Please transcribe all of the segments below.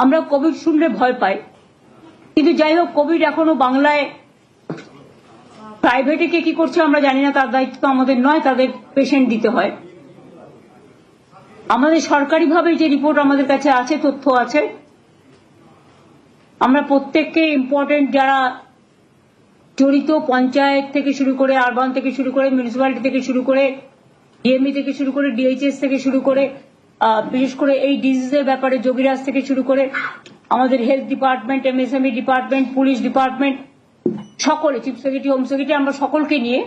আমরা কোভিড শুনলে ভয় পাই, কিন্তু যাই হোক কোভিড এখনো বাংলায় প্রাইভেটে কে কি করছে আমরা জানি না, তার দায়িত্ব আমাদের নয়, তাদের পেশেন্ট দিতে হয়। আমাদের সরকারিভাবে যে রিপোর্ট আমাদের কাছে আছে, তথ্য আছে, আমরা প্রত্যেককে ইম্পর্টেন্ট যারা জড়িত, পঞ্চায়েত থেকে শুরু করে, আরবান থেকে শুরু করে, মিউনিসিপ্যালিটি থেকে শুরু করে, ডিএমই থেকে শুরু করে, ডিএইচএস থেকে শুরু করে, বিশেষ করে এই ডিজিজের ব্যাপারে যোগীরাজ থেকে শুরু করে আমাদের health department, MSME department, police department, সকলে, চিফ সেক্রেটারি, হোম সেক্রেটারি, আমরা সকলকে নিয়ে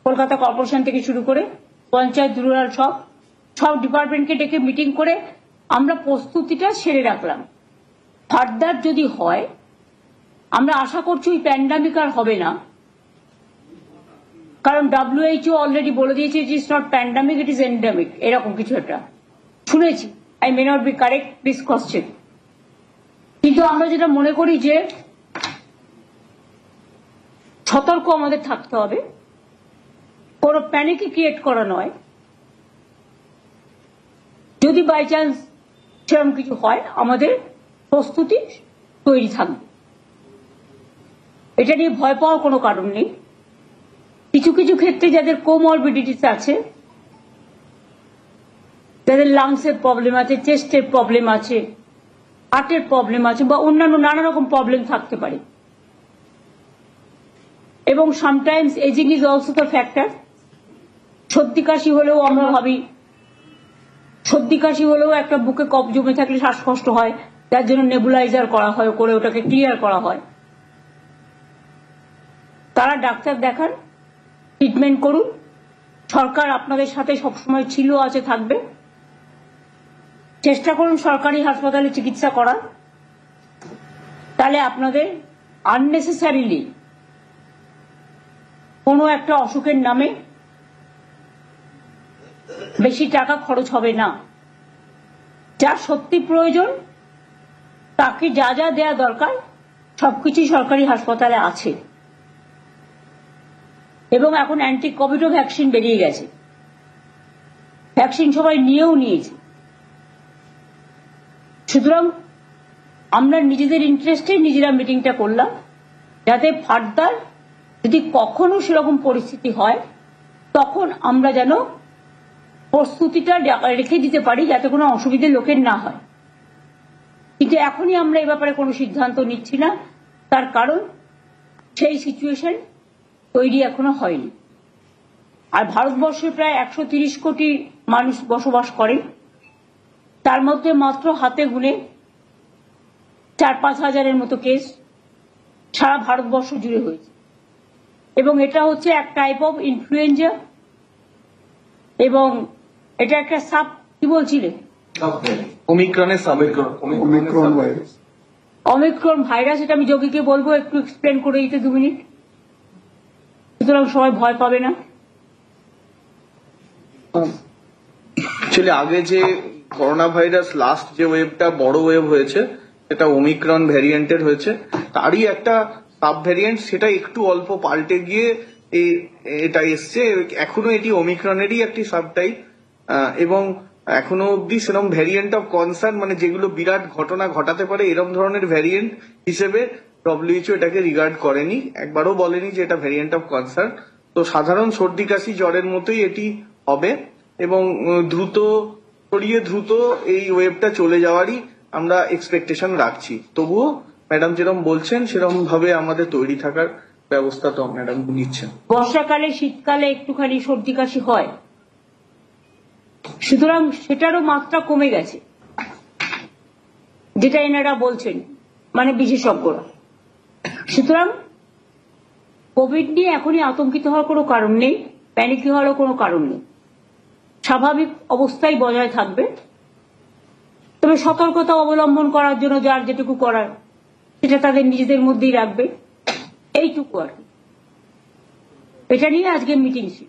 কলকাতা কর্পোরেশন থেকে শুরু করে পঞ্চায়েত, রুরাল, সব ডিপার্টমেন্টকে ডেকে মিটিং করে আমরা প্রস্তুতিটা সেরে রাখলাম। ফার্দার যদি হয়, আমরা আশা করছি ওই প্যান্ডামিক আর হবে না, কারণ WHO অলরেডি বলে দিয়েছে it is not pandemic, it is endemic, এরকম কিছু একটা শুনেছি। I may not be correct, please question. কিন্তু আমরা যেটা মনে করি যে সতর্ক আমাদের থাকতে হবে, কোনো প্যানিকই ক্রিয়েট করা নয়। যদি বাই চান্স সেরকম কিছু হয়, আমাদের প্রস্তুতি তৈরি থাকবে, এটা নিয়ে ভয় পাওয়ার কোনো কারণ নেই। কিছু কিছু ক্ষেত্রে যাদের কোমরবিডিটিস আছে, যাদের লাংসের প্রবলেম আছে, চেস্টের প্রবলেম আছে, হার্টের প্রবলেম আছে, বা অন্যান্য নানা রকম প্রবলেম থাকতে পারে, এবং sometimes ageing is also the factor. সর্দি কাশি হলেও আমরা ভাবি, সর্দি কাশি হলেও একটা বুকে কফ জমে থাকলে শ্বাসকষ্ট হয়, তার জন্য নেবুলাইজার করা হয়, করে ওটাকে ক্লিয়ার করা হয়। তারা ডাক্তার দেখান, ট্রিটমেন্ট করুন। সরকার আপনাদের সাথে সবসময় ছিল, আছে, থাকবে। চেষ্টা করুন সরকারি হাসপাতালে চিকিৎসা করার, তাহলে আপনাদের আননেসেসারিলি কোনো একটা অসুখের নামে বেশি টাকা খরচ হবে না। যার সত্যি প্রয়োজন তাকে যা যা দেয়া দরকার সবকিছুই সরকারি হাসপাতালে আছে, এবং এখন অ্যান্টি কোভিডও ভ্যাকসিন বেরিয়ে গেছে, ভ্যাকসিন সবাই নিয়েও নিয়েছে। সুতরাং আমরা নিজেদের ইন্টারেস্টে নিজেরা মিটিংটা করলাম, যাতে ফার্দার যদি কখনো সেরকম পরিস্থিতি হয় তখন আমরা যেন প্রস্তুতিটা রেখে দিতে পারি, যাতে কোনো অসুবিধে লোকের না হয়। কিন্তু এখনই আমরা এই ব্যাপারে কোনো সিদ্ধান্ত নিচ্ছি না, তার কারণ সেই সিচুয়েশন তৈরি এখনো হয়নি। আর ভারতবর্ষে প্রায় 130 কোটি মানুষ বসবাস করেন, তার মধ্যে মাত্র হাতে গুনে 4-5 হাজারের মতো কেস সারা ভারতবর্ষ জুড়ে হয়েছে, এবং এটা হচ্ছে এক টাইপ অফ ইনফ্লুয়েঞ্জা, এবং এটা একটা সাব, কি বলছিলে, অমিক্রন ভাইরাস। এটা আমি যোগীকে বলবো একটু এক্সপ্লেন করে দিতে 2 মিনিট, সুতরাং সবাই ভয় পাবে না। আগে যে করোনা ভাইরাস লাস্ট যে ওয়েভটা বড় ওয়েভ হয়েছে, সেটা ওমিক্রন ভ্যারিয়েন্টের হয়েছে, তারই একটা সাব ভ্যারিয়েন্ট, সেটা একটু অল্প পাল্টে গিয়ে এটা এসছে। এখনো এটি ওমিক্রনেরই একটি সাব টাইপ, এবং এখনো অব্দি সেরকম ভ্যারিয়েন্ট অফ কনসার্ন, মানে যেগুলো বিরাট ঘটনা ঘটাতে পারে এরকম ধরনের ভ্যারিয়েন্ট হিসেবে WHO এটাকে রিগার্ড করেনি, একবারও বলেনি যে এটা ভ্যারিয়েন্ট অফ কনসার্ন। তো সাধারণ সর্দি কাশি জ্বরের মতোই এটি হবে, এবং দ্রুত এই ওয়েভটা চলে যাওয়ারই আমরা এক্সপেকটেশন রাখছি। তবুও ম্যাডাম যেরকম বলছেন সেরকম ভাবে আমাদের তৈরি থাকার ব্যবস্থা তো ম্যাডাম নিচ্ছেন। বর্ষাকালে, শীতকালে একটুখানি সর্দি কাশি হয়, সুতরাং সেটারও মাত্রা কমে গেছে, যেটা এনারা বলছেন, মানে বিশেষজ্ঞরা। সুতরাং কোভিড নিয়ে এখনই আতঙ্কিত হওয়ার কোনো কারণ নেই, প্যানিক হওয়ারও কোনো কারণ নেই, স্বাভাবিক অবস্থায় বজায় থাকবে। তবে সতর্কতা অবলম্বন করার জন্য যার যেটুকু করার সেটা তাদের নিজেদের মধ্যেই রাখবে, এইটুকু আর কি। এটা নিয়ে আজকে মিটিং ছিল।